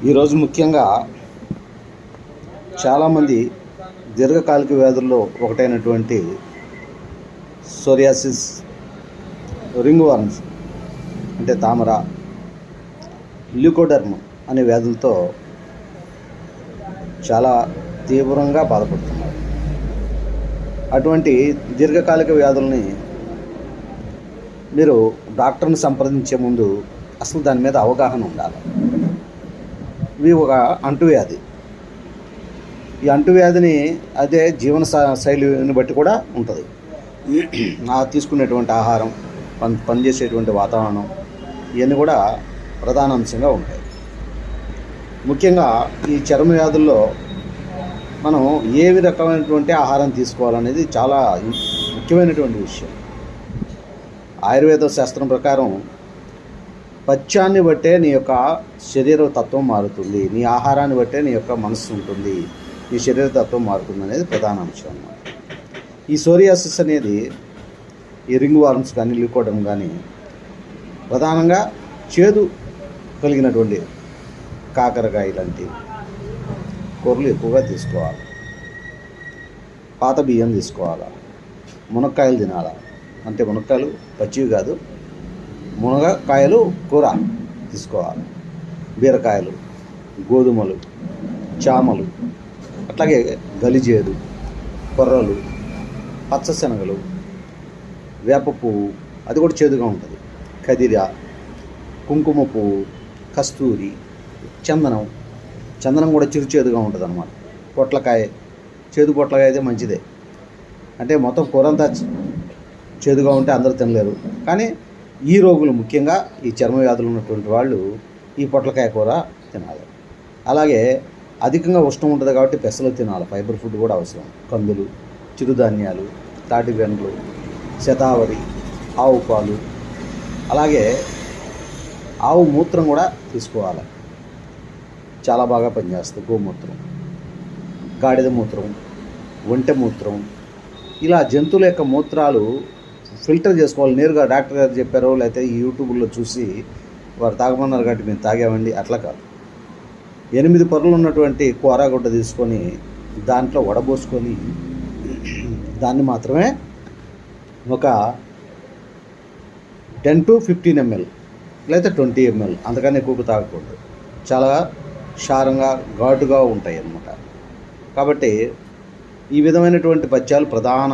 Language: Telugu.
ఈరోజు ముఖ్యంగా చాలామంది దీర్ఘకాలిక వ్యాధుల్లో ఒకటైనటువంటి సోరియాసిస్, రింగ్ వర్మ్స్ అంటే తామర, ల్యూకోడర్మ్ అనే వ్యాధులతో చాలా తీవ్రంగా బాధపడుతున్నారు. అటువంటి దీర్ఘకాలిక వ్యాధుల్ని మీరు డాక్టర్ని సంప్రదించే ముందు అసలు దాని మీద అవగాహన ఉండాలి. ఇవి ఒక అంటువ్యాధి. ఈ అంటువ్యాధిని అదే జీవన శైలిని బట్టి కూడా ఉంటుంది. తీసుకునేటువంటి ఆహారం, పనిచేసేటువంటి వాతావరణం, ఇవన్నీ కూడా ప్రధాన అంశంగా ఉంటాయి. ముఖ్యంగా ఈ చర్మ వ్యాధుల్లో మనం ఏ రకమైనటువంటి ఆహారం తీసుకోవాలనేది చాలా ముఖ్యమైనటువంటి విషయం. ఆయుర్వేద శాస్త్రం ప్రకారం పథ్యాన్ని బట్టే నీ యొక్క శరీర తత్వం మారుతుంది, నీ ఆహారాన్ని బట్టే నీ యొక్క మనస్సు ఉంటుంది, నీ శరీర తత్వం మారుతుంది అనేది ప్రధాన అంశం అన్నమాట. ఈ సోరియాసిస్ అనేది, ఈ రింగ్ వార్మ్స్ కానీ ల్యూకోడర్మ్ కానీ ప్రధానంగా చేదు కలిగినటువంటి కాకరకాయ లాంటి కూరలు ఎక్కువగా తీసుకోవాలి. పాత బియ్యం తీసుకోవాలి. మునక్కాయలు తినాలి. అంటే మునక్కాయలు పచ్చివి కాదు, మునగకాయలు కూర తీసుకోవాలి. బీరకాయలు, గోధుమలు, చామలు, అట్లాగే గలిజేరు, కొర్రలు, పచ్చశనగలు, వేప పువ్వు, అది కూడా చేదుగా ఉంటుంది, కదిర, కుంకుమ పువ్వు, కస్తూరి, చందనం కూడా చిరుచేదుగా ఉంటుంది అన్నమాట. పొట్లకాయ, చేదు పొట్లకాయ అయితే మంచిదే. అంటే మొత్తం కూర అంతా చేదుగా ఉంటే అందరూ తినలేరు, కానీ ఈ రోగులు ముఖ్యంగా ఈ చర్మ వ్యాధులు ఉన్నటువంటి వాళ్ళు ఈ పొట్లకాయ కూర తినాలి. అలాగే అధికంగా ఉష్ణం ఉంటుంది కాబట్టి పెసలు తినాలి. ఫైబర్ ఫుడ్ కూడా అవసరం. కందులు, చిరుధాన్యాలు, తాటి వెండ్లు, శతావరి, ఆవు పాలు, అలాగే ఆవు మూత్రం కూడా తీసుకోవాలి. చాలా బాగా పనిచేస్తుంది. గోమూత్రం, గాడిద మూత్రం, ఒంటె మూత్రం, ఇలా జంతువుల యొక్క మూత్రాలు ఫిల్టర్ చేసుకోవాలి. నేరుగా డాక్టర్ గారు చెప్పారో లేకపోతే యూట్యూబ్లో చూసి వారు తాగమన్నారు కాబట్టి మేము తాగామండి అట్లా కాదు. 8 పొరలు ఉన్నటువంటి కూరగుడ్డ తీసుకొని దాంట్లో వడబోసుకొని దాన్ని మాత్రమే ఒక 10 to 15 ml లేదా 20 ml, అంతకన్నా ఎక్కువ తాగకూడదు. చాలా క్షారంగా ఘాటుగా ఉంటాయి అన్నమాట. కాబట్టి ఈ విధమైనటువంటి పథ్యాలు ప్రధాన